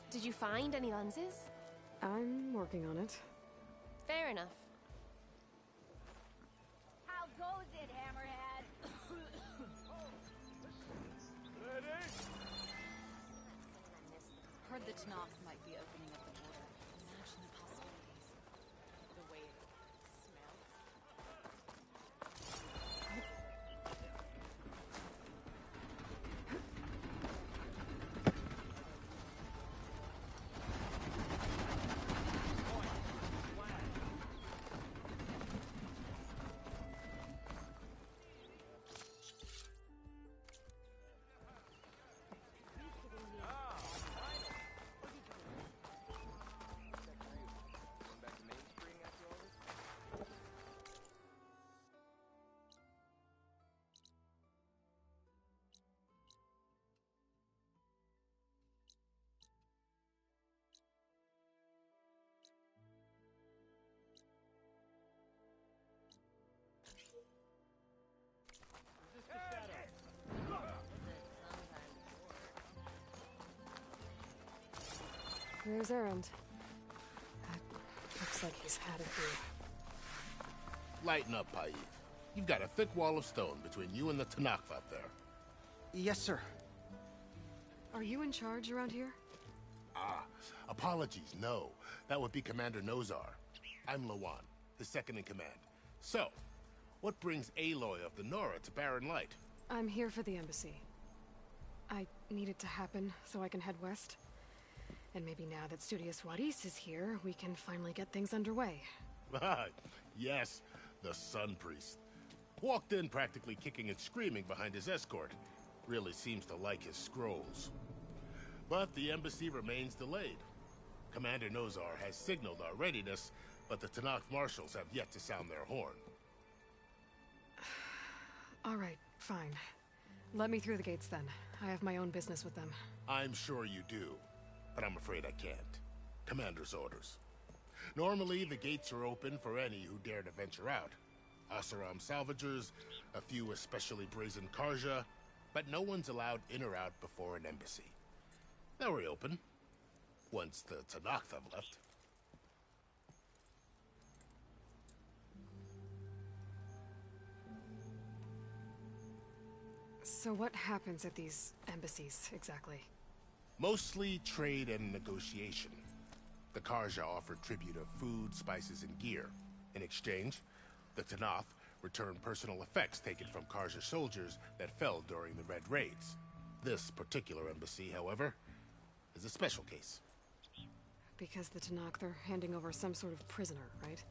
Did you find any lenses? I'm working on it. Fair enough. How goes it, Hammerhead? Heard the Tanakh might be opening up the border. Imagine the possibilities. The way it smells. There's Erend. That looks like he's had it here. Lighten up, Paiv. You've got a thick wall of stone between you and the Tanakh up there. Yes, sir. Are you in charge around here? Ah, apologies, no. That would be Commander Nozar. I'm Lawan, his second in command. So, what brings Aloy of the Nora to Barren Light? I'm here for the embassy. I need it to happen so I can head west. And maybe now that Studious Wadis is here, we can finally get things underway. Yes, the Sun Priest. Walked in practically kicking and screaming behind his escort. Really seems to like his scrolls. But the embassy remains delayed. Commander Nozar has signaled our readiness, but the Tanakh marshals have yet to sound their horn. All right, fine. Let me through the gates then. I have my own business with them. I'm sure you do, but I'm afraid I can't. Commander's orders. Normally, the gates are open for any who dare to venture out. Oseram salvagers, a few especially brazen Karja, but no one's allowed in or out before an embassy. They'll reopen, once the Tanakh have left. So what happens at these embassies, exactly? Mostly trade and negotiation. The Karja offer tribute of food, spices, and gear. In exchange, the Tanakh return personal effects taken from Karja soldiers that fell during the Red Raids. This particular embassy, however, is a special case. Because the Tanakh, they're handing over some sort of prisoner, right?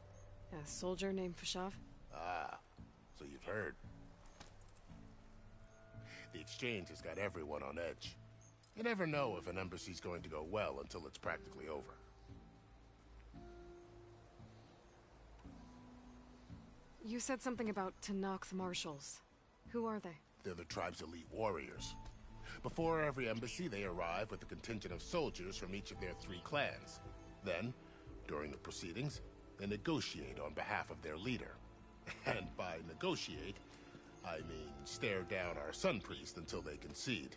A soldier named Fashav? Ah, so you've heard. The exchange has got everyone on edge. You never know if an embassy's going to go well until it's practically over. You said something about Tanakh marshals. Who are they? They're the tribe's elite warriors. Before every embassy, they arrive with a contingent of soldiers from each of their 3 clans. Then, during the proceedings, they negotiate on behalf of their leader. And by negotiate, I mean stare down our Sun Priest until they concede.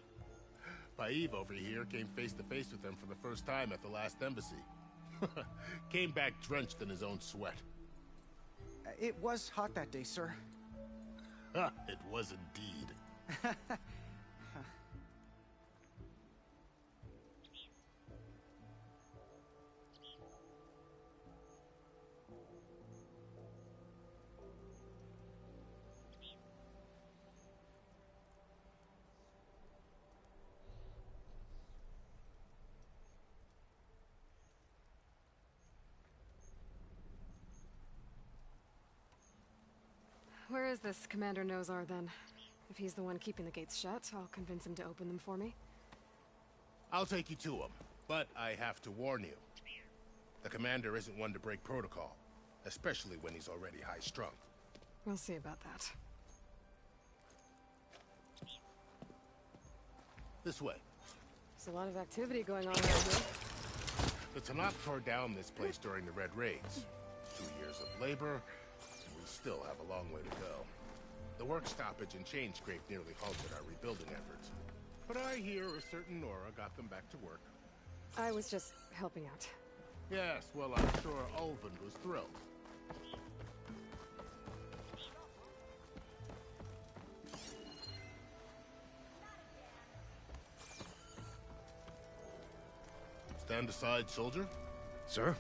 Paiv over here came face to face with them for the first time at the last embassy. Came back drenched in his own sweat. It was hot that day, sir. It was indeed. Where is this Commander Nozar, then? If he's the one keeping the gates shut, I'll convince him to open them for me. I'll take you to him, but I have to warn you. The commander isn't one to break protocol, especially when he's already high-strung. We'll see about that. This way. There's a lot of activity going on around here. The Tanakh tore down this place during the Red Raids. 2 years of labor, and we still have a long way to go. The work stoppage and chain scrape nearly halted our rebuilding efforts. But I hear a certain Nora got them back to work. I was just helping out. Yes, well, I'm sure Ulvund was thrilled. Stand aside, soldier. Sir?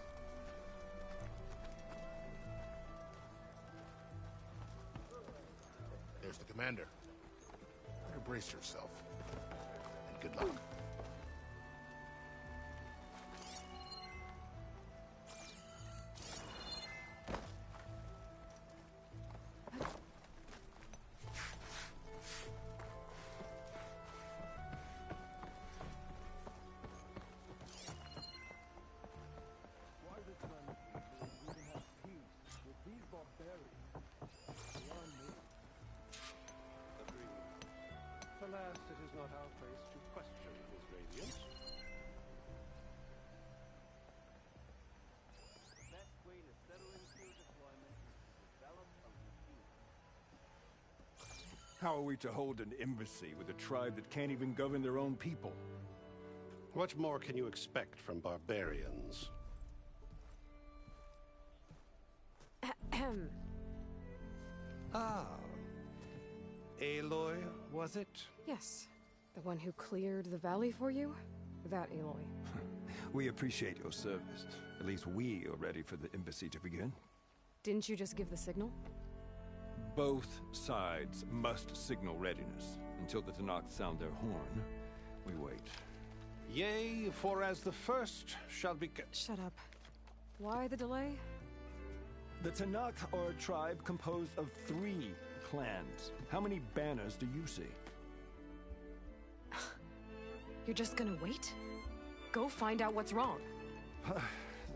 There's the commander. Better brace yourself. And good luck. Alas, it is not our place to question his radiance. The best way to settle into a deployment is to develop a routine. How are we to hold an embassy with a tribe that can't even govern their own people? What more can you expect from barbarians? Ah. Aloy, was it? Yes. The one who cleared the valley for you? That Aloy. We appreciate your service. At least we are ready for the embassy to begin. Didn't you just give the signal? Both sides must signal readiness. Until the Tenakth sound their horn, we wait. Yea, for as the first shall be... Shut up. Why the delay? The Tenakth are a tribe composed of 3 clans. How many banners do you see? You're just gonna wait? Go find out what's wrong.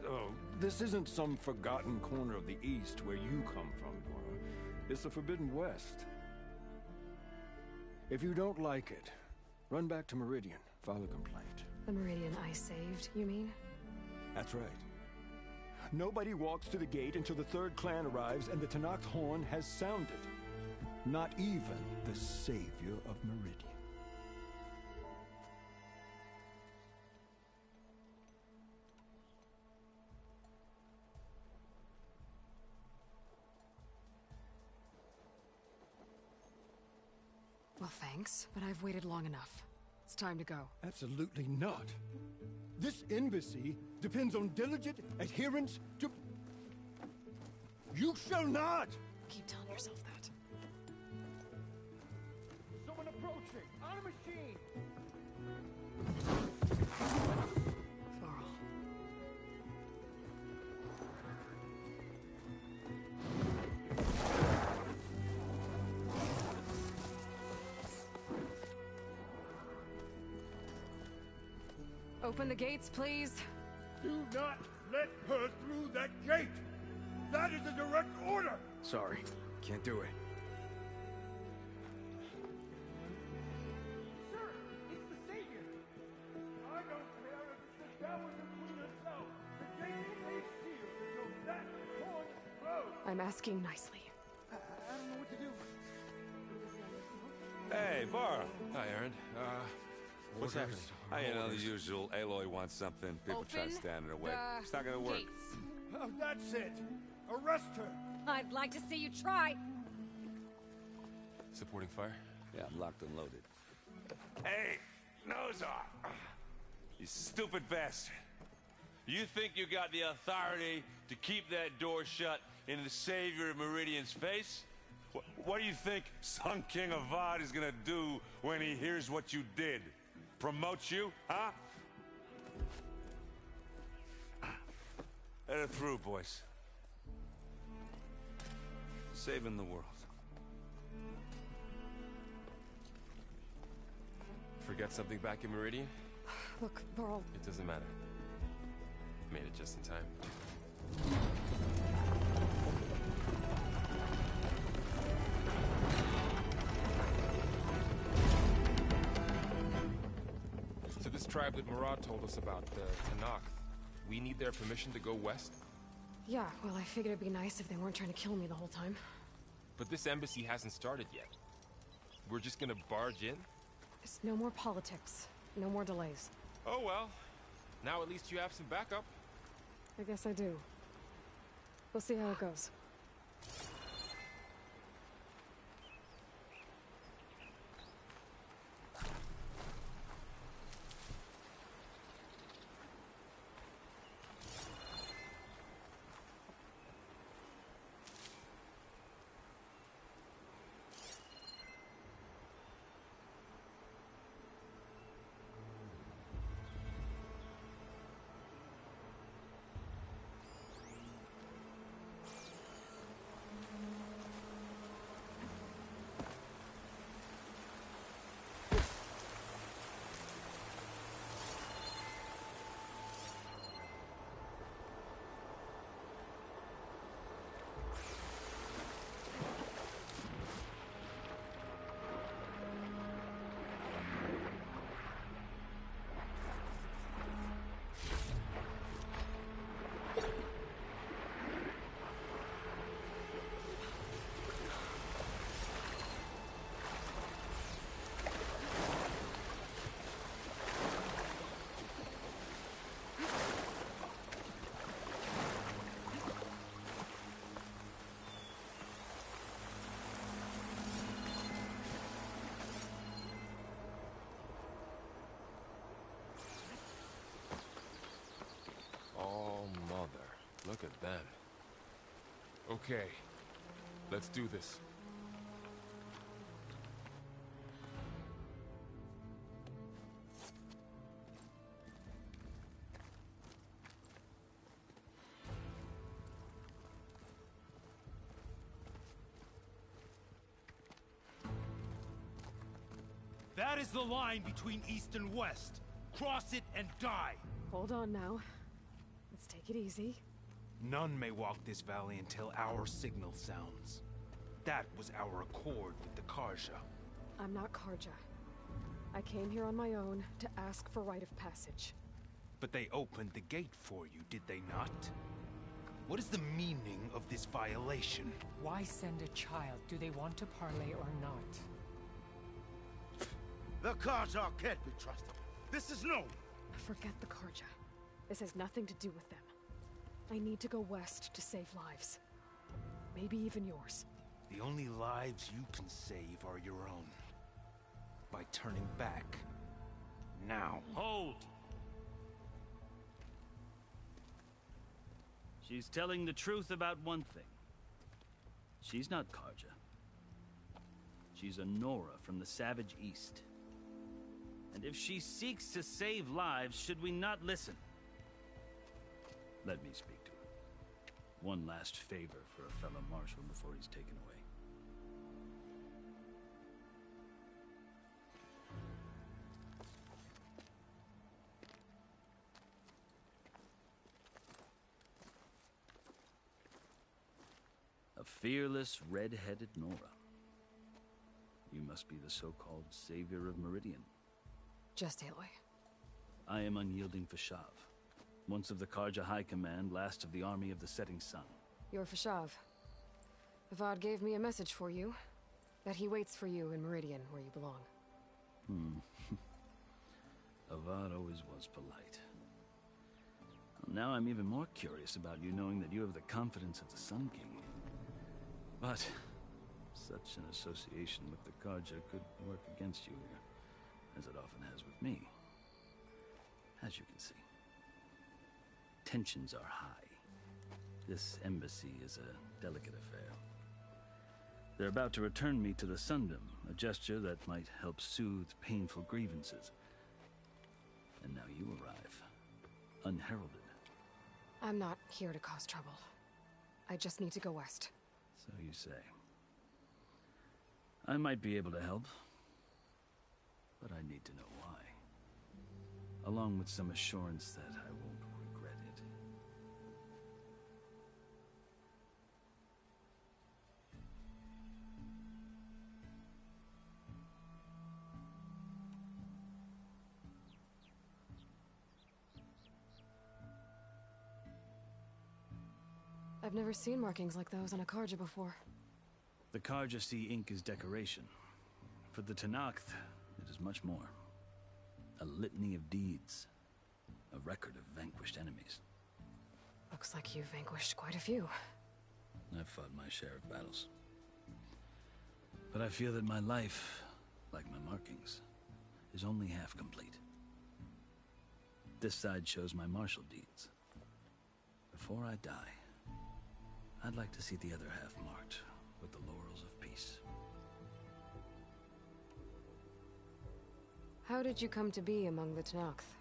Oh, this isn't some forgotten corner of the East where you come from, Dora. It's the Forbidden West. If you don't like it, run back to Meridian, file a complaint. The Meridian I saved, you mean? That's right. Nobody walks to the gate until the 3rd clan arrives and the Tenakth horn has sounded. Not even the savior of Meridian. Well, thanks, but I've waited long enough. It's time to go. Absolutely not. This embassy depends on diligent adherence to... You shall not! Keep telling yourself that. Someone approaching! On a machine! Varl. Open the gates, please. Do not let her through that gate! That is a direct order! Sorry, can't do it. Sir, it's the Savior! I don't care if it's the devil the Queen herself! The gate is sealed until that horn blows! I'm asking nicely. I don't know what to do. Hey, Varl. Hi, Aaron. What's happening? You know, the usual. Aloy wants something. People try Open standing in her way. the It's not gonna work. gates. Oh, that's it! Arrest her! I'd like to see you try. Supporting fire? Yeah, I'm locked and loaded. Hey, Nozar! You stupid bastard. You think you got the authority to keep that door shut in the savior of Meridian's face? What do you think Sun King Avad is gonna do when he hears what you did? Promote you, huh? Let her through, boys. Saving the world. Forget something back in Meridian? Look, Varl. It doesn't matter. Made it just in time. So this tribe that Murad told us about, the Tenakth, we need their permission to go west? Yeah, well, I figured it'd be nice if they weren't trying to kill me the whole time. But this embassy hasn't started yet. We're just gonna barge in? There's no more politics. No more delays. Oh well. Now at least you have some backup. I guess I do. We'll see how it goes. Look at them. Okay, let's do this. That is the line between East and West. Cross it and die. Hold on now. Let's take it easy. None may walk this valley until our signal sounds. That was our accord with the Carja. I'm not Carja. I came here on my own to ask for rite of passage. But they opened the gate for you, did they not? What is the meaning of this violation? Why send a child? Do they want to parley or not? The Carja can't be trusted. This is known. Forget the Carja. This has nothing to do with them. I need to go west to save lives. Maybe even yours. The only lives you can save are your own. By turning back. Now. Hold! She's telling the truth about one thing. She's not Carja. She's a Nora from the Savage East. And if she seeks to save lives, should we not listen? Let me speak to her. One last favor for a fellow marshal before he's taken away. A fearless, red-headed Nora. You must be the so-called savior of Meridian. Just Aloy. I am unyielding Fashav. Once of the Carja High Command, last of the army of the Setting Sun. You're Fashav. Avad gave me a message for you. That he waits for you in Meridian, where you belong. Avad always was polite. Well, now I'm even more curious about you, knowing that you have the confidence of the Sun King. But such an association with the Carja could work against you here, as it often has with me. As you can see. Tensions are high. This embassy is a delicate affair. They're about to return me to the Sundom, a gesture that might help soothe painful grievances. And now you arrive, unheralded. I'm not here to cause trouble. I just need to go west. So you say. I might be able to help, but I need to know why. Along with some assurance that I won't regret it. I've never seen markings like those on a Carja before. The Carja see ink as decoration. For the Tenakth, it is much more. A litany of deeds. A record of vanquished enemies. Looks like you vanquished quite a few. I've fought my share of battles. But I feel that my life, like my markings, is only half complete. This side shows my martial deeds. Before I die, I'd like to see the other half marked with the laurels of peace. How did you come to be among the Tenakth?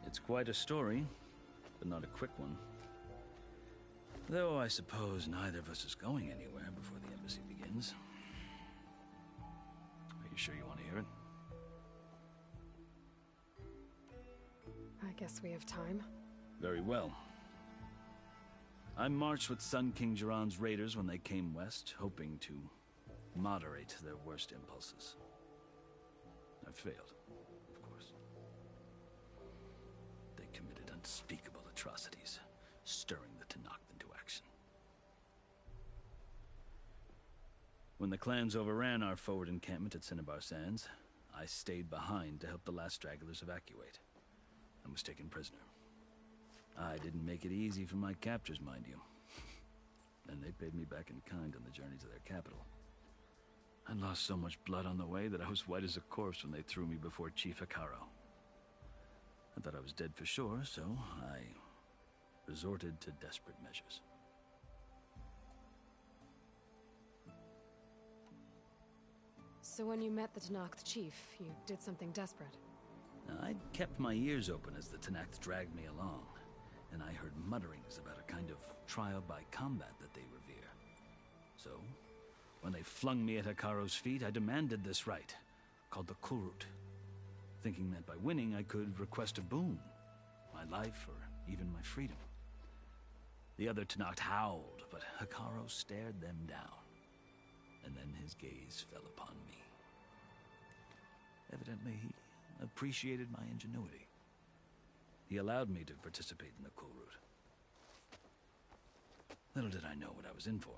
It's quite a story, but not a quick one. Though I suppose neither of us is going anywhere before the embassy begins. Are you sure you want to hear it? I guess we have time. Very well. I marched with Sun King Jiran's raiders when they came west, hoping to moderate their worst impulses. I failed, of course. They committed unspeakable atrocities, stirring the Tenakth into action. When the clans overran our forward encampment at Cinnabar Sands, I stayed behind to help the last stragglers evacuate, and was taken prisoner. I didn't make it easy for my captors, mind you. And they paid me back in kind on the journey to their capital. I lost so much blood on the way that I was white as a corpse when they threw me before Chief Hekarro. I thought I was dead for sure, so I resorted to desperate measures. So when you met the Tenakth chief, you did something desperate. I'd kept my ears open as the Tenakth dragged me along, and I heard mutterings about a kind of trial by combat that they revere. So, when they flung me at Hekarro's feet, I demanded this right, called the Kulrut, thinking that by winning I could request a boon, my life or even my freedom. The other Tenakth howled, but Hekarro stared them down, and then his gaze fell upon me. Evidently, he appreciated my ingenuity. He allowed me to participate in the Kulrut. Little did I know what I was in for.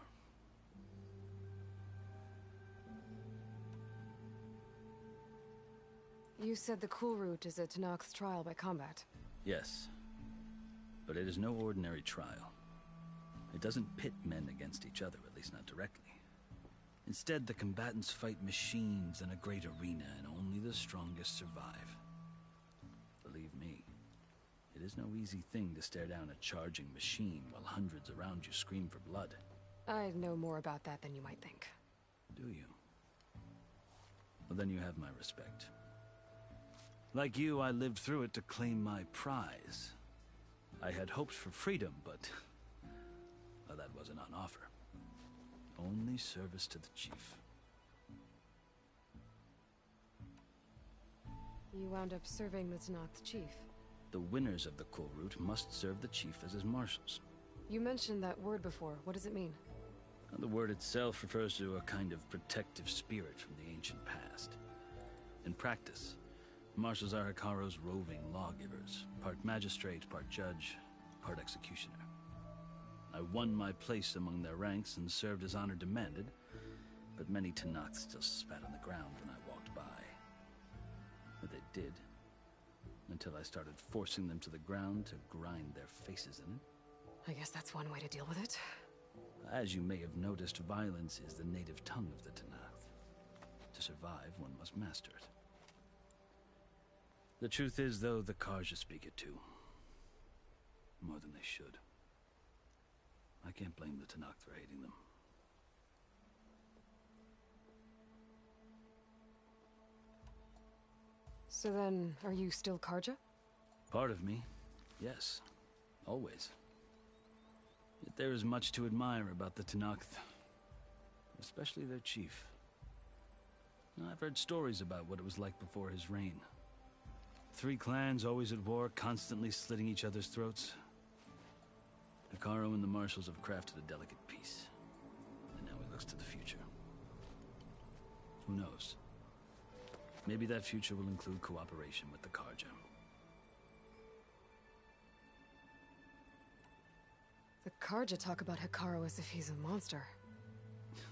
You said the Kulrut is a Tenakth's trial by combat. Yes, but it is no ordinary trial. It doesn't pit men against each other, at least not directly. Instead, the combatants fight machines in a great arena, and only the strongest survive. Believe me, it is no easy thing to stare down a charging machine while hundreds around you scream for blood. I know more about that than you might think. Do you? Well, then you have my respect. Like you, I lived through it to claim my prize. I had hoped for freedom, but well, that wasn't on offer. Only service to the chief. You wound up serving the Tenakth chief. The winners of the Kulrut must serve the chief as his marshals. You mentioned that word before. What does it mean? The word itself refers to a kind of protective spirit from the ancient past. In practice, marshals are Hekarro's roving lawgivers, part magistrate, part judge, part executioner. I won my place among their ranks and served as honor demanded, but many Tenakth still spat on the ground when I walked by. But they did, until I started forcing them to the ground to grind their faces in it. I guess that's one way to deal with it. As you may have noticed, violence is the native tongue of the Tenakth. To survive, one must master it. The truth is, though, the Carja speak it too. More than they should. I can't blame the Tenakth for hating them. So then, are you still Carja? Part of me, yes. Always. Yet there is much to admire about the Tenakth. Especially their chief. I've heard stories about what it was like before his reign. 3 clans always at war, constantly slitting each other's throats. Hekarro and the marshals have crafted a delicate peace. And now he looks to the future. Who knows? Maybe that future will include cooperation with the Carja. The Carja talk about Hekarro as if he's a monster.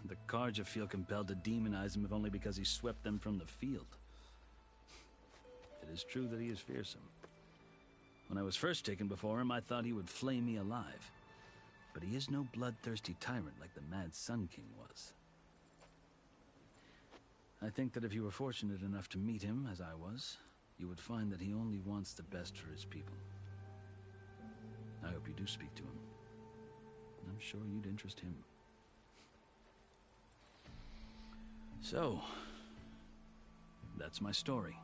The Carja feel compelled to demonize him if only because he swept them from the field. It is true that he is fearsome. When I was first taken before him, I thought he would flay me alive. But he is no bloodthirsty tyrant like the Mad Sun King was. I think that if you were fortunate enough to meet him, as I was, you would find that he only wants the best for his people. I hope you do speak to him. I'm sure you'd interest him. So, that's my story.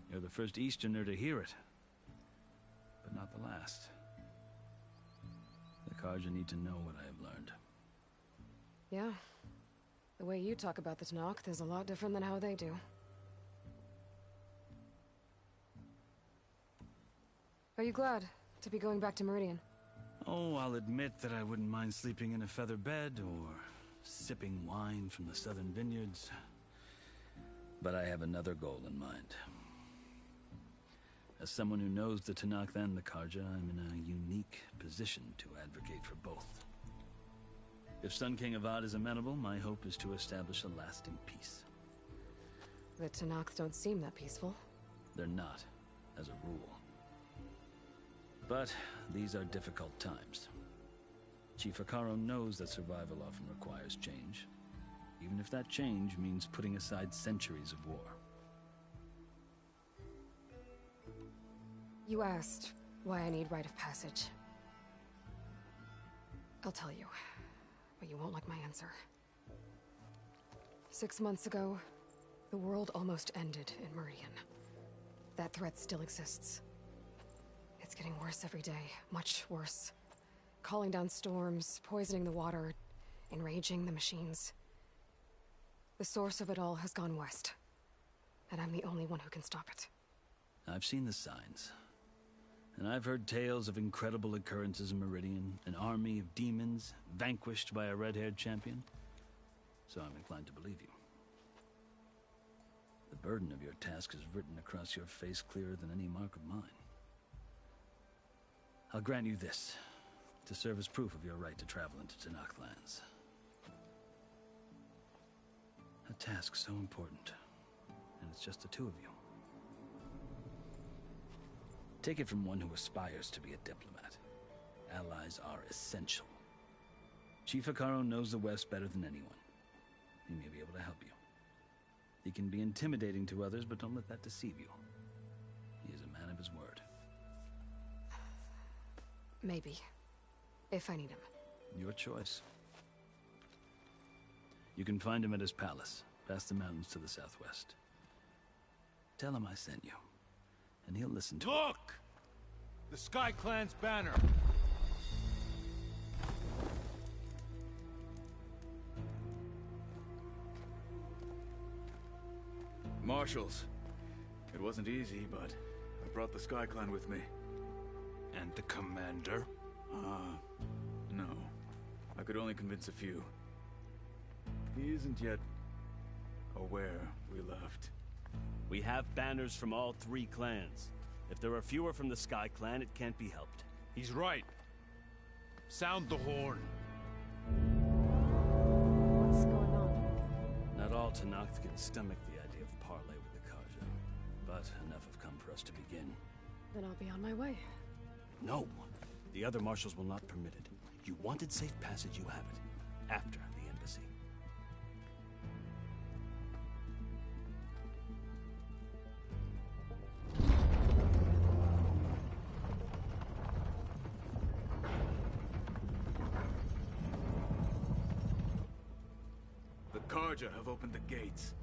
You're the first Easterner to hear it, but not the last. The Carja need to know what I have learned. Yeah. The way you talk about the Tenakth is a lot different than how they do. Are you glad to be going back to Meridian? Oh, I'll admit that I wouldn't mind sleeping in a feather bed or sipping wine from the southern vineyards. But I have another goal in mind. As someone who knows the Tenakth and the Carja, I'm in a unique position to advocate for both. If Sun King Avad is amenable, my hope is to establish a lasting peace. The Tenakth don't seem that peaceful. They're not, as a rule. But these are difficult times. Chief Hekarro knows that survival often requires change, even if that change means putting aside centuries of war. You asked why I need rite of passage. I'll tell you, but you won't like my answer. 6 months ago, the world almost ended in Meridian. That threat still exists. It's getting worse every day, much worse. Calling down storms, poisoning the water, enraging the machines. The source of it all has gone west, and I'm the only one who can stop it. I've seen the signs. And I've heard tales of incredible occurrences in Meridian, an army of demons vanquished by a red-haired champion. So I'm inclined to believe you. The burden of your task is written across your face clearer than any mark of mine. I'll grant you this, to serve as proof of your right to travel into Tenakth lands. A task so important, and it's just the two of you. Take it from one who aspires to be a diplomat. Allies are essential. Chief Hekarro knows the West better than anyone. He may be able to help you. He can be intimidating to others, but don't let that deceive you. He is a man of his word. Maybe. If I need him. Your choice. You can find him at his palace, past the mountains to the southwest. Tell him I sent you, and he'll listen to it. Look! The Sky Clan's banner! Marshals. It wasn't easy, but I brought the Sky Clan with me. And the commander? No. I could only convince a few. He isn't yet aware we left. We have banners from all 3 clans. If there are fewer from the Sky Clan, it can't be helped. He's right. Sound the horn. What's going on? Not all Tenakth can stomach the idea of parley with the Carja, but enough have come for us to begin. Then I'll be on my way. No. The other marshals will not permit it. You wanted safe passage, you have it. After the embassy. The Carja have opened the gates.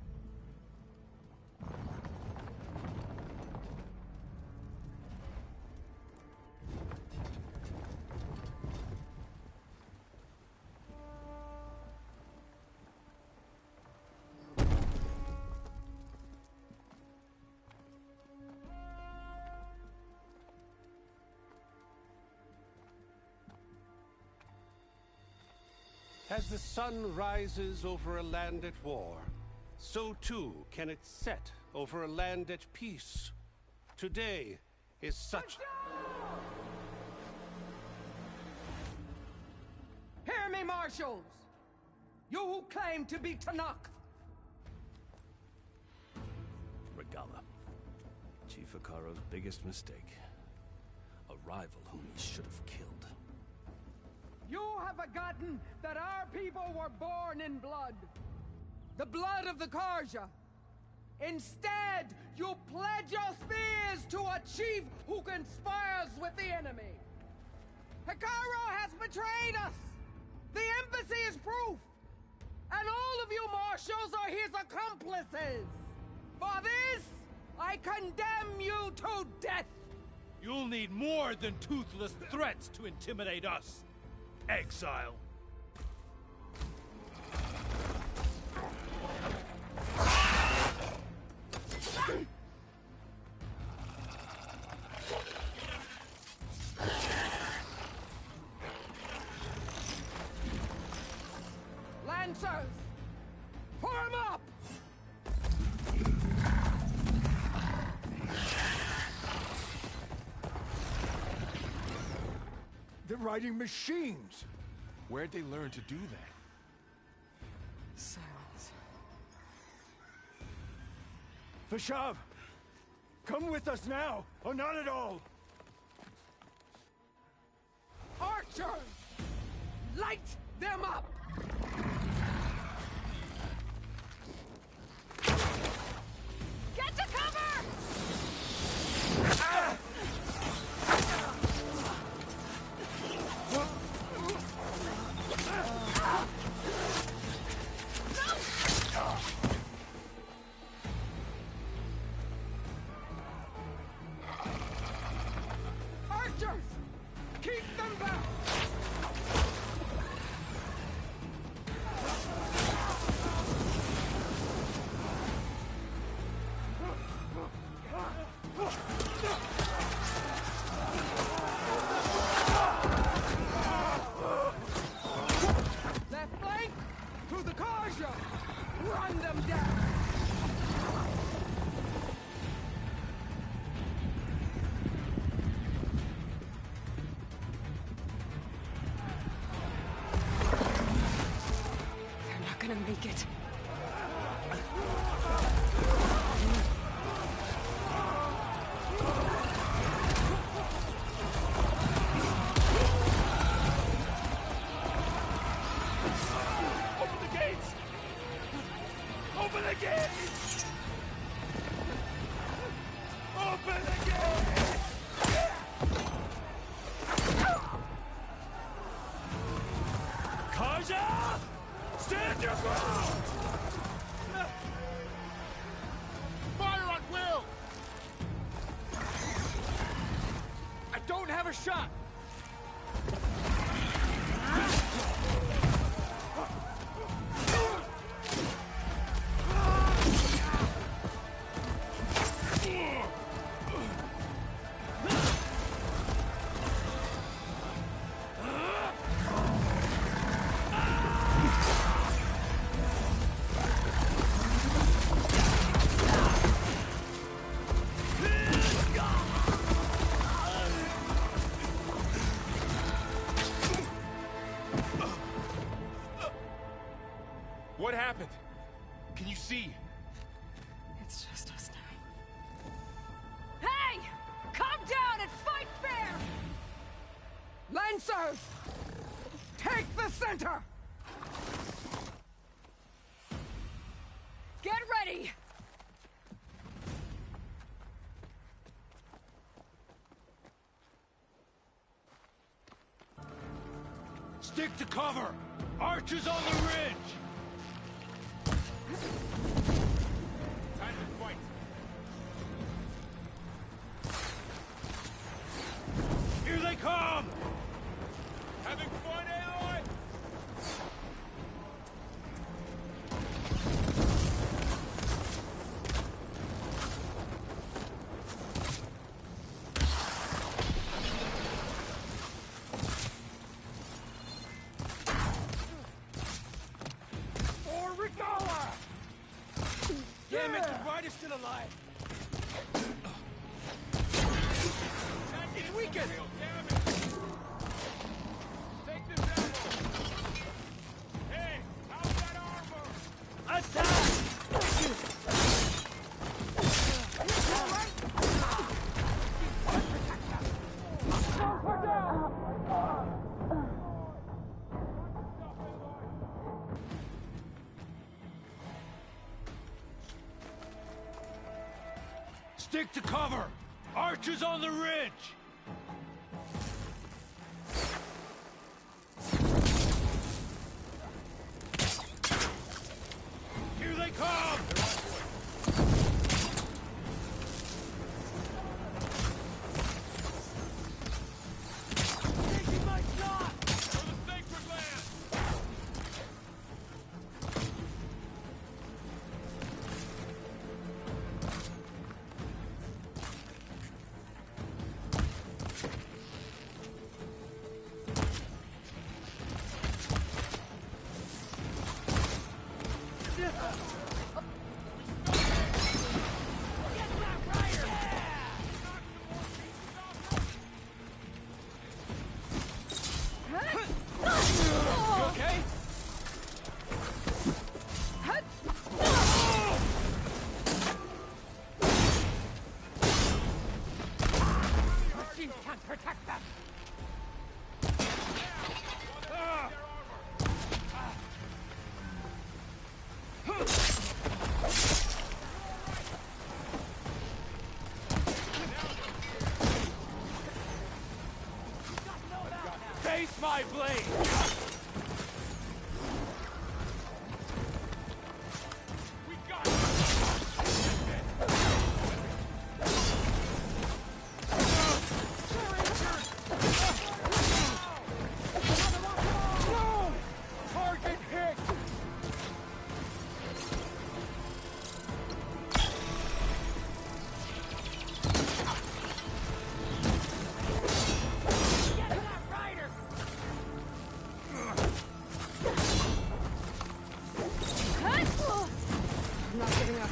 As the sun rises over a land at war, so too can it set over a land at peace. Today is such... Hear me, marshals! You who claim to be Tenakth! Regalla. Chief Hekarro's biggest mistake. A rival whom he should have killed. You have forgotten that our people were born in blood. The blood of the Carja. Instead, you pledge your spears to a chief who conspires with the enemy. Hekarro has betrayed us! The embassy is proof! And all of you marshals are his accomplices! For this, I condemn you to death! You'll need more than toothless threats to intimidate us. Exile. Lancers! Form up! They're riding machines! Where'd they learn to do that? Silence. Vashav! Come with us now, or not at all! Archers! Light them up! Get to cover! Ah! Archers! Keep them back! Left flank! To the Carja! Run them down! They're not gonna make it. Open the gates! Open the gates! Open the gates! Carja! Stand your ground! Fire on Will! I don't have a shot! What happened? Can you see? It's just us now. Hey! Calm down and fight fair! Lancers! Take the center! Get ready! Stick to cover! Archers on the ridge! Time to fight! Here they come! Having fun, Aloy? Damn it, the rider's still alive! It's weakened! Take this ammo! Hey, how's that armor? Attack! Stick to cover! Archers on the ridge! Here they come! Taking my shot! For the sacred land! Protect them! Face my blade! We got Target hit! Get to that rider! I'm not giving up.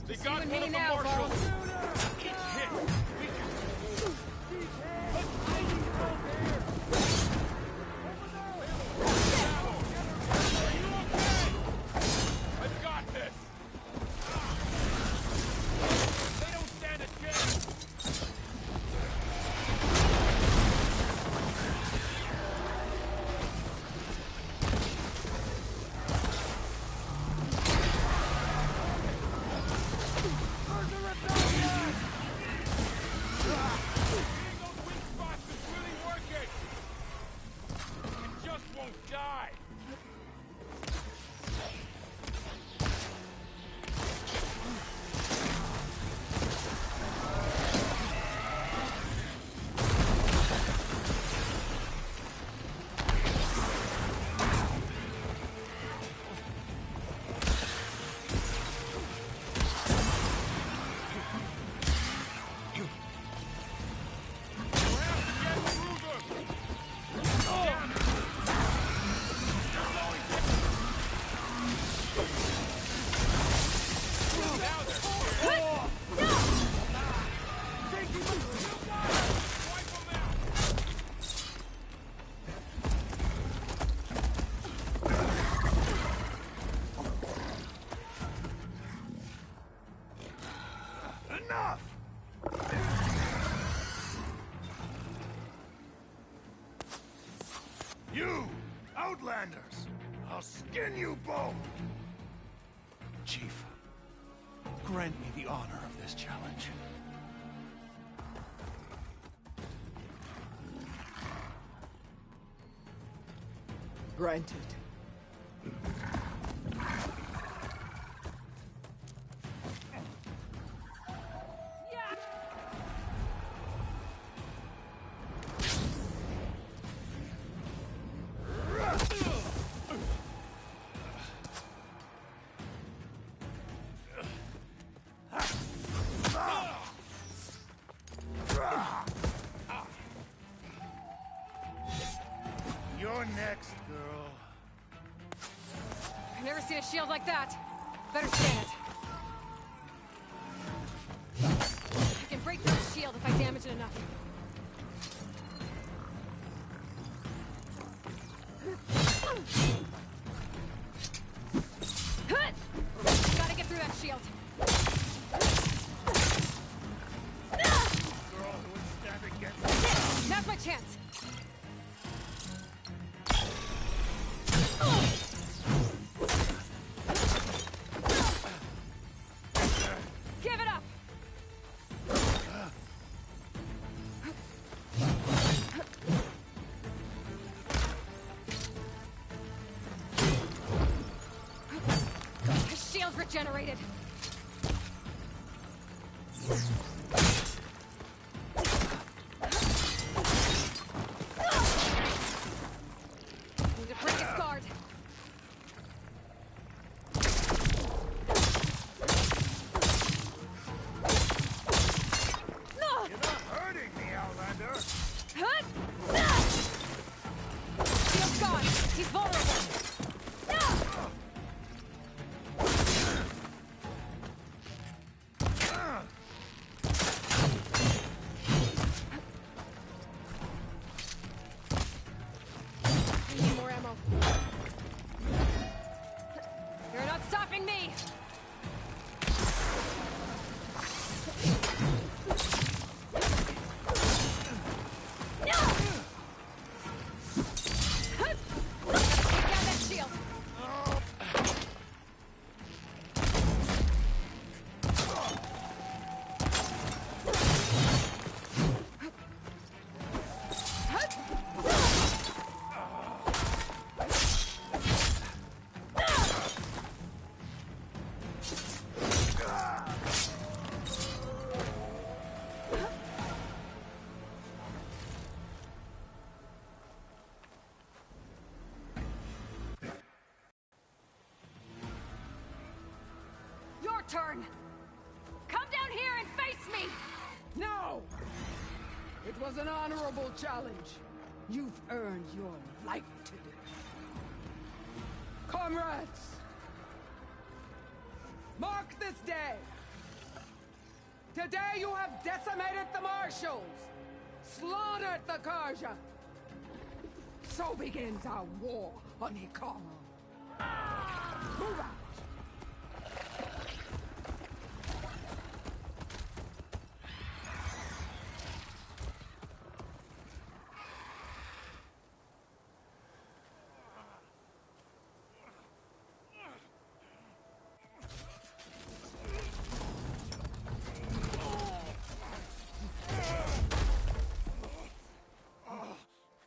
They got one of the marshals! Each hit! We I've got this! They don't stand a chance! Won't die! Enough! You, Outlanders! I'll skin you both! Chief, grant me the honor of this challenge. Granted. Yeah! never seen a shield like that. Better scan it. I can break through the shield if I damage it enough. Gotta get through that shield. Girl who would stand against Now's my chance. Give it up. His shield's regenerated. Need to break his guard. You're not hurting me, Outlander. Shield's gone. He's vulnerable. I need more ammo. You're not stopping me. Take down that shield. Your turn. Come down here and face me. No! It was an honorable challenge. You've earned your life today. Comrades! Mark this day! Today you have decimated the Marshals! Slaughtered the Karja! So begins our war on Hikaru. Move out!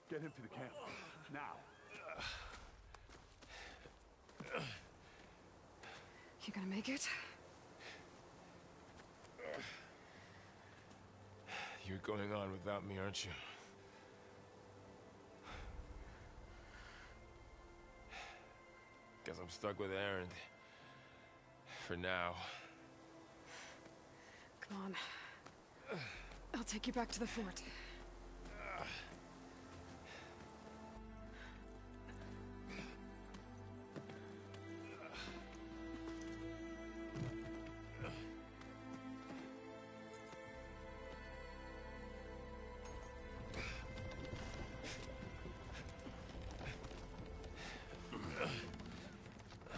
Get him to the camp. Now. You gonna make it? You're going on without me, aren't you? Guess I'm stuck with Erend. For now. Come on. I'll take you back to the fort.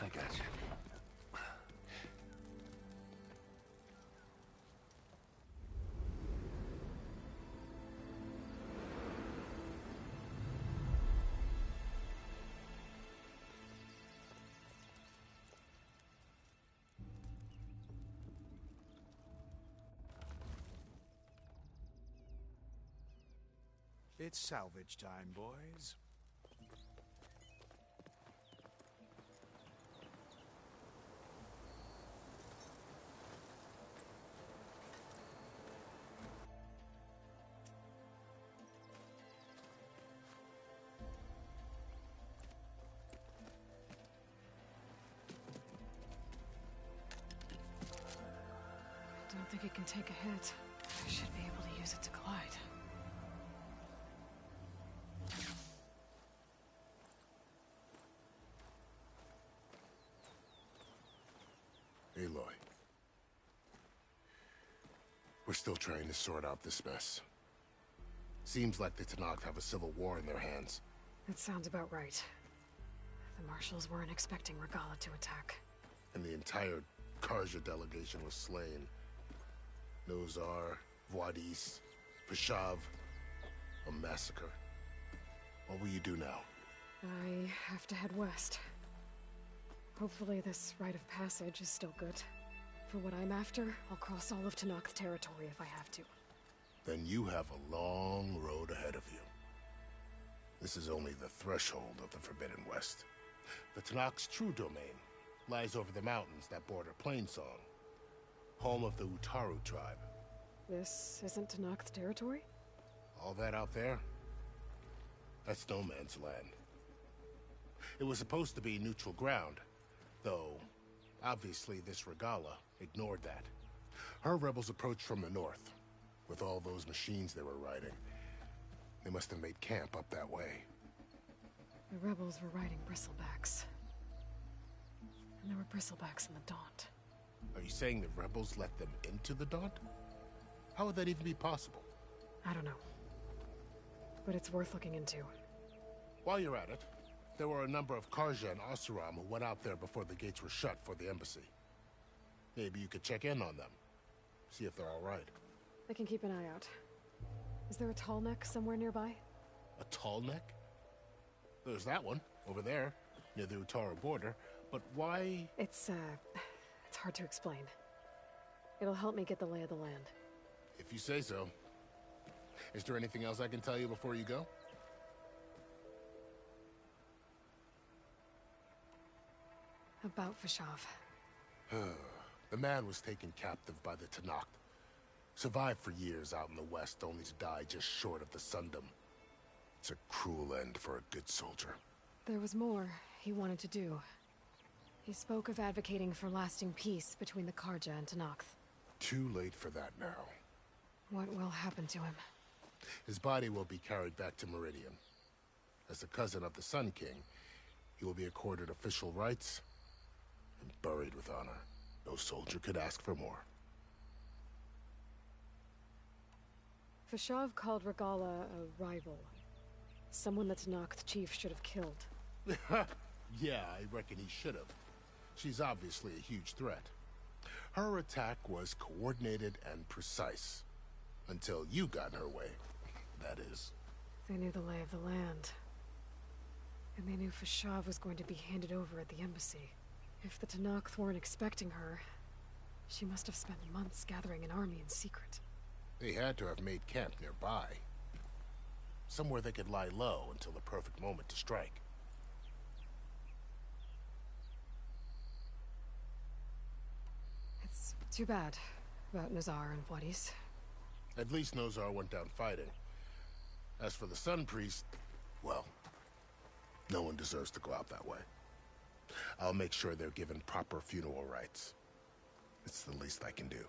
I got you. It's salvage time, boys. I don't think it can take a hit. I should be able to use it to glide. Aloy. We're still trying to sort out this mess. Seems like the Tenakth have a civil war in their hands. That sounds about right. The Marshals weren't expecting Regalla to attack. And the entire Carja delegation was slain. Nozar, Wadis, Fashav. A massacre. What will you do now? I have to head west. Hopefully this rite of passage is still good. For what I'm after, I'll cross all of Tenakth territory if I have to. Then you have a long road ahead of you. This is only the threshold of the Forbidden West. The Tenakth's true domain lies over the mountains that border Plainsong, home of the Utaru tribe. This isn't Tenakth territory? All that out there? That's no man's land. It was supposed to be neutral ground, though obviously this Regalla ignored that. Her rebels approached from the north, with all those machines they were riding. They must have made camp up that way. The rebels were riding bristlebacks. And there were bristlebacks in the Daunt. Are you saying the rebels let them into the Daunt? How would that even be possible? I don't know. But it's worth looking into. While you're at it, there were a number of Carja and Oseram who went out there before the gates were shut for the embassy. Maybe you could check in on them. See if they're all right. I can keep an eye out. Is there a tall neck somewhere nearby? A tall neck? There's that one, over there, near the Utaru border. But why? It's hard to explain. It'll help me get the lay of the land. If you say so. Is there anything else I can tell you before you go? About Fashav. The man was taken captive by the Tenakth. Survived for years out in the west, only to die just short of the Sundom. It's a cruel end for a good soldier. There was more he wanted to do. He spoke of advocating for lasting peace between the Carja and Tenakth. Too late for that now. What will happen to him? His body will be carried back to Meridian. As the cousin of the Sun King, he will be accorded official rights and buried with honor. No soldier could ask for more. Fashav called Regalla a rival. Someone that Tenakth chief should have killed. Yeah, I reckon he should have. She's obviously a huge threat. Her attack was coordinated and precise. Until you got in her way, that is. They knew the lay of the land. And they knew Fashav was going to be handed over at the embassy. If the Tenakth weren't expecting her, she must have spent months gathering an army in secret. They had to have made camp nearby. Somewhere they could lie low until the perfect moment to strike. It's too bad about Nozar and Wadis. At least Nozar went down fighting. As for the Sun Priest, well, no one deserves to go out that way. I'll make sure they're given proper funeral rites. It's the least I can do.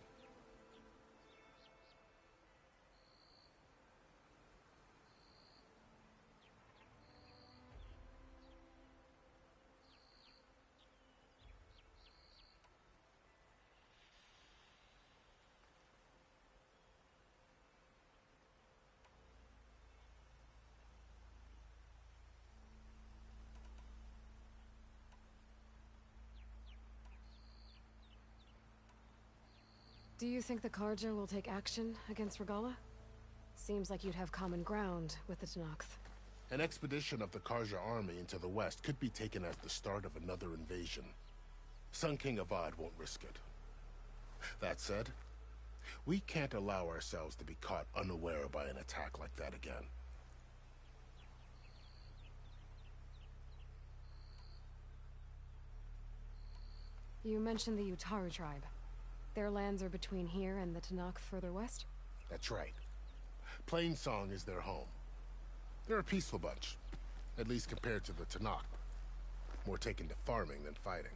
Do you think the Carja will take action against Regalla? Seems like you'd have common ground with the Tenakth. An expedition of the Carja army into the west could be taken as the start of another invasion. Sun King Avad won't risk it. That said, we can't allow ourselves to be caught unaware by an attack like that again. You mentioned the Utaru tribe. Their lands are between here and the Tenakth further west? That's right. Plainsong is their home. They're a peaceful bunch, at least compared to the Tenakth. More taken to farming than fighting.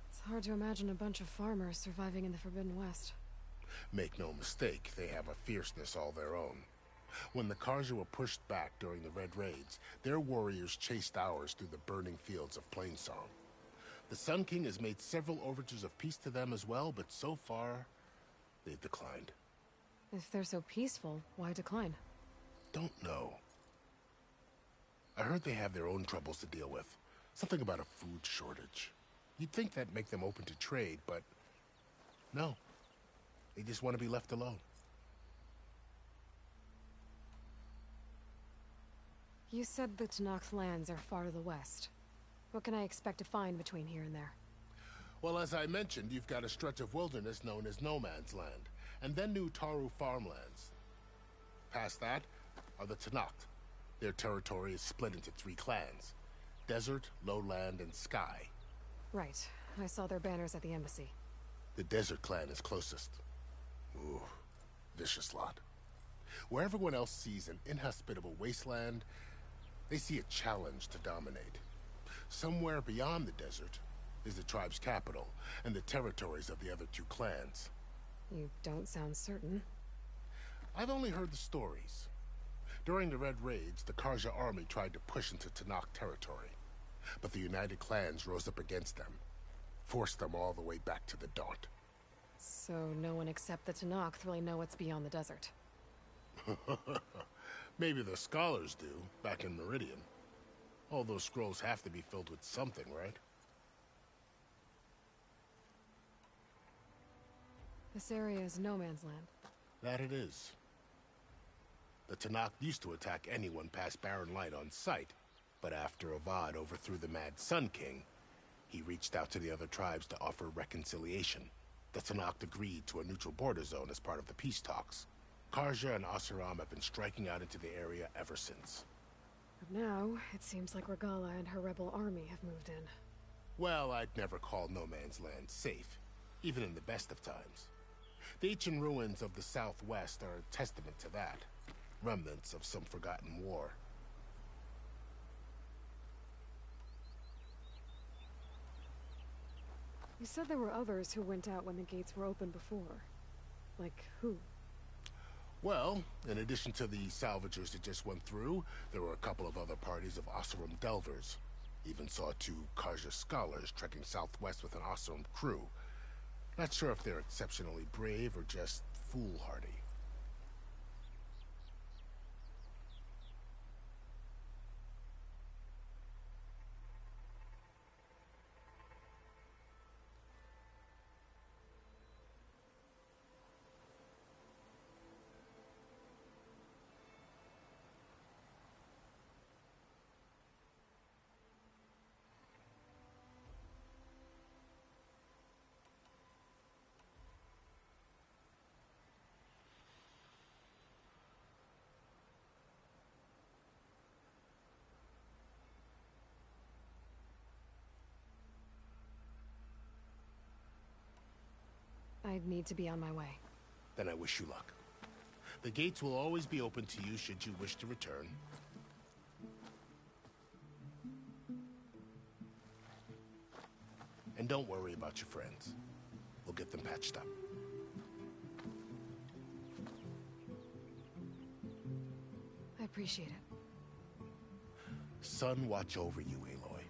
It's hard to imagine a bunch of farmers surviving in the Forbidden West. Make no mistake, they have a fierceness all their own. When the Carja were pushed back during the Red Raids, their warriors chased ours through the burning fields of Plainsong. The Sun King has made several overtures of peace to them as well, but so far, they've declined. If they're so peaceful, why decline? Don't know. I heard they have their own troubles to deal with. Something about a food shortage. You'd think that'd make them open to trade, but no. They just want to be left alone. You said the Tenakth lands are far to the west. What can I expect to find between here and there? Well, as I mentioned, you've got a stretch of wilderness known as No Man's Land, and then New Taru farmlands. Past that are the Tenakth. Their territory is split into 3 clans: Desert, Lowland, and Sky. Right. I saw their banners at the embassy. The Desert clan is closest. Ooh, vicious lot. Where everyone else sees an inhospitable wasteland, they see a challenge to dominate. Somewhere beyond the desert is the tribe's capital and the territories of the other 2 clans. You don't sound certain. I've only heard the stories. During the Red Raids, the Karja army tried to push into Tenakth territory, but the United Clans rose up against them, forced them all the way back to the Daunt. So no one except the Tenakth really know what's beyond the desert. Maybe the scholars do, back in Meridian. All those scrolls have to be filled with something, right? This area is no man's land. That it is. The Tenakth used to attack anyone past Barren Light on sight, but after Avad overthrew the Mad Sun King, he reached out to the other tribes to offer reconciliation. The Tenakth agreed to a neutral border zone as part of the peace talks. Karja and Oseram have been striking out into the area ever since. But now, it seems like Regala and her rebel army have moved in. Well, I'd never call No Man's Land safe, even in the best of times. The ancient ruins of the Southwest are a testament to that. Remnants of some forgotten war. You said there were others who went out when the gates were open before. Like who? Well, in addition to the salvagers that just went through, there were a couple of other parties of Oseram Delvers. Even saw 2 Karja scholars trekking southwest with an Oseram crew. Not sure if they're exceptionally brave or just foolhardy. I'd need to be on my way. Then I wish you luck. The gates will always be open to you should you wish to return. And don't worry about your friends. We'll get them patched up. I appreciate it. Sun watch over you, Aloy.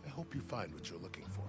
I hope you find what you're looking for.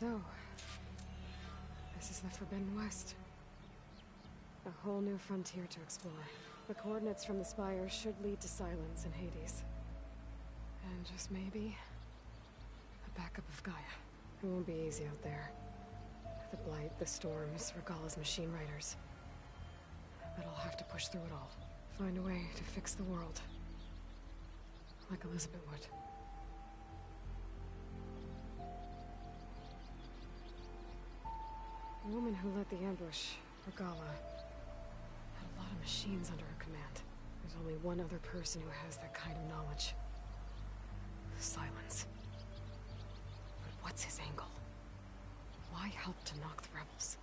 So, this is the Forbidden West. A whole new frontier to explore. The coordinates from the spire should lead to Silence in Hades. And just maybe, a backup of Gaia. It won't be easy out there. The Blight, the Storms, Regalla's machine riders. But I'll have to push through it all. Find a way to fix the world. Like Elizabeth would. The woman who led the ambush, Regalla, had a lot of machines under her command. There's only one other person who has that kind of knowledge. Silence. But what's his angle? Why help to knock the rebels?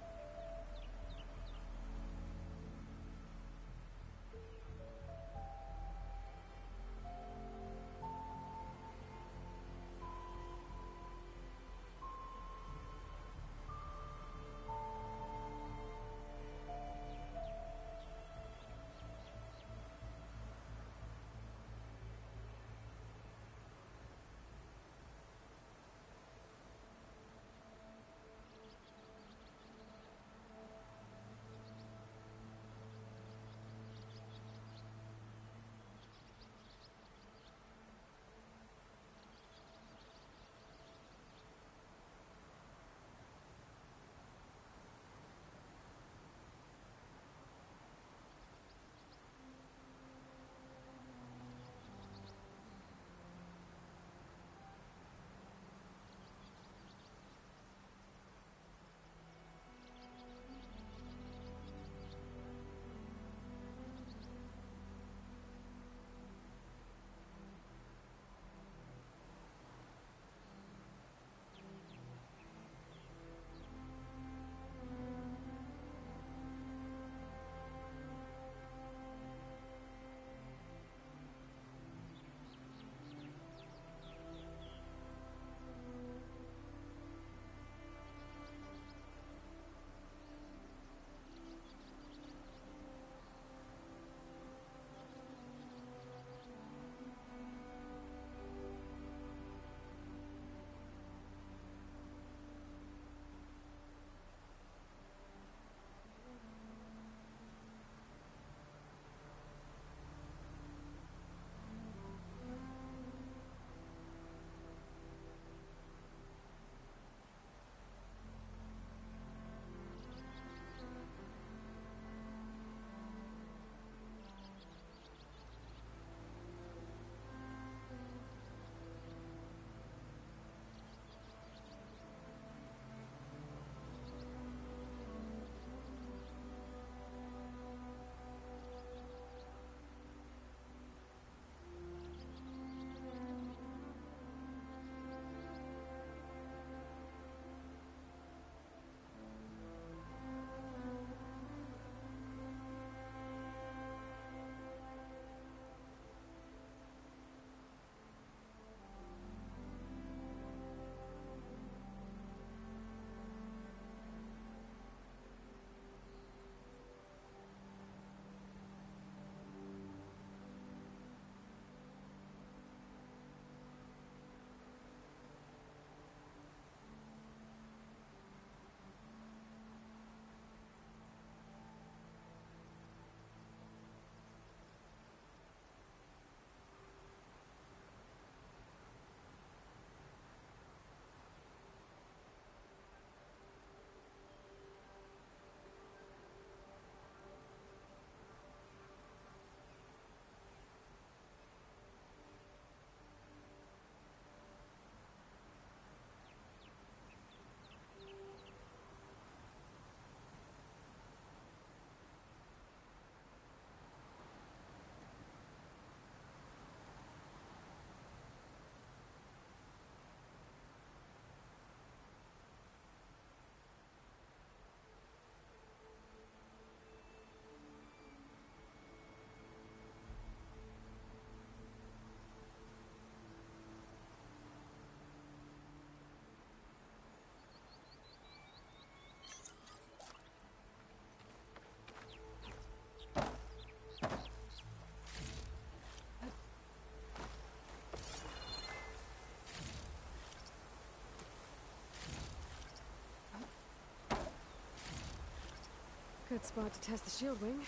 Good spot to test the shield wing.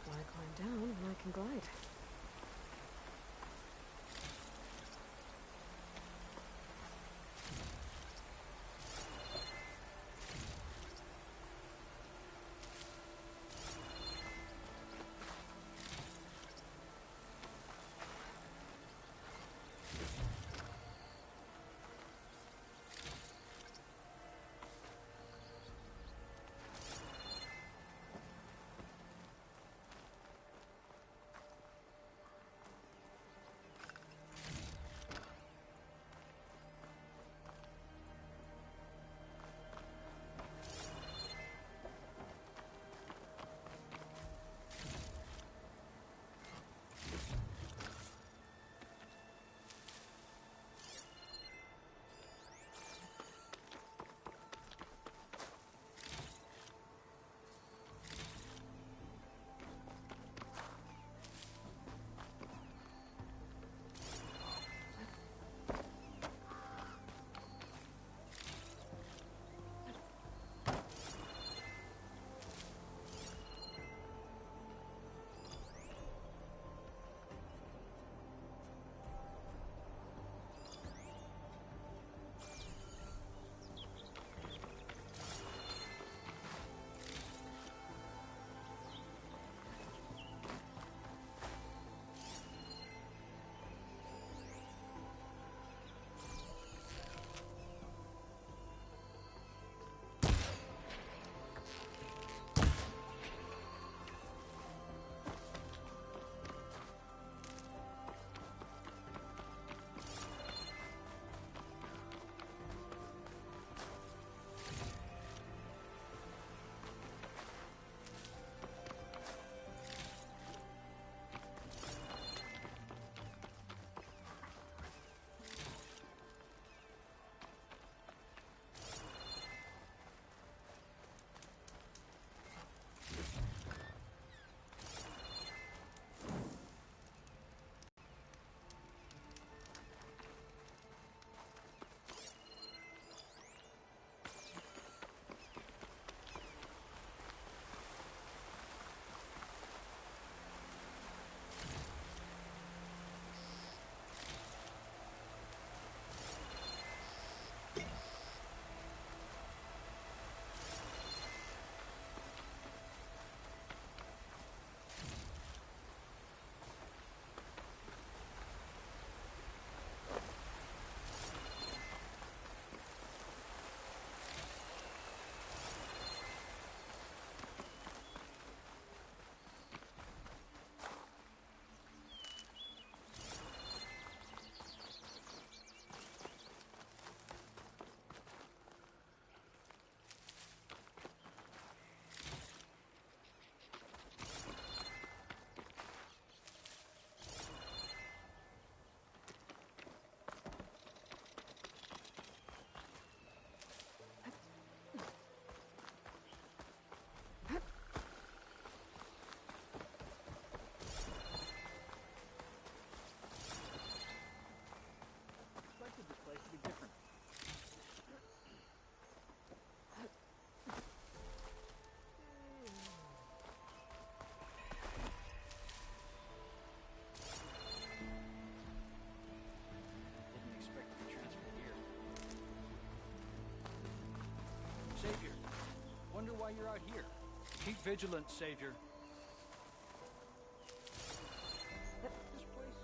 Why climb down when I can glide? Savior, wonder why you're out here. Keep vigilant, Savior. This place...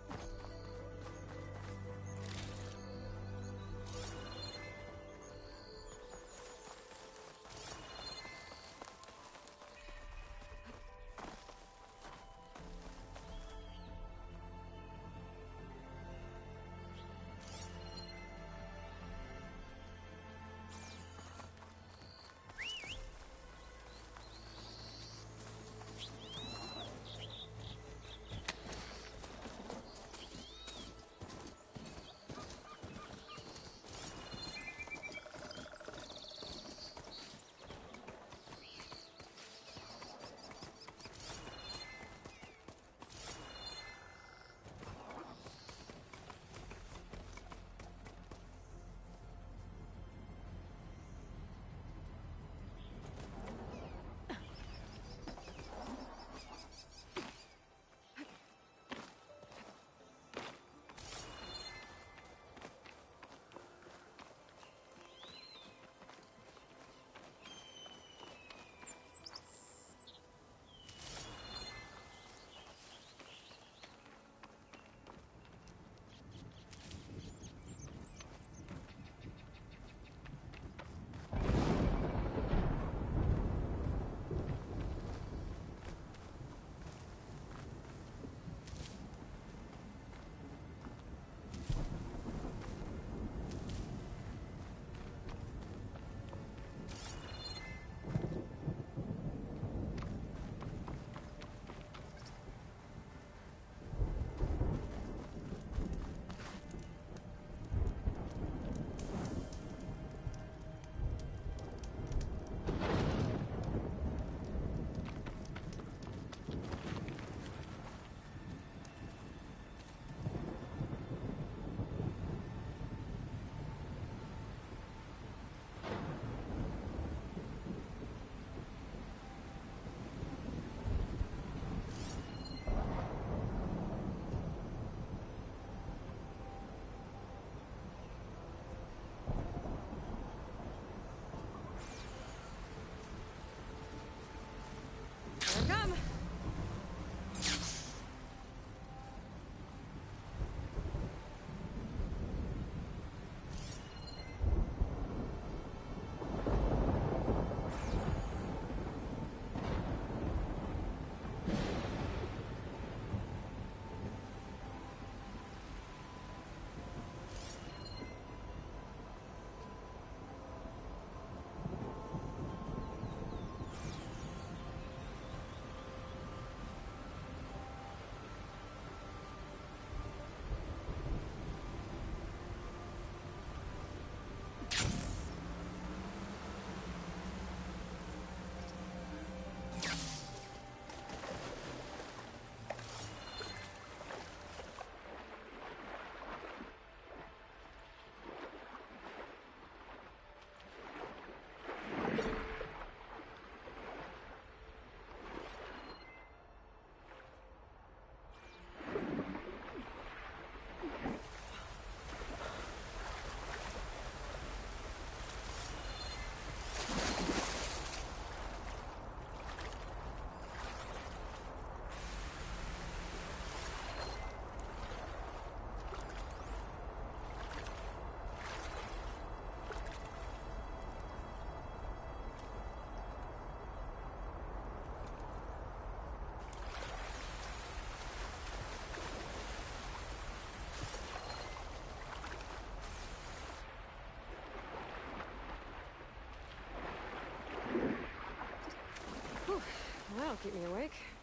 Keep me awake.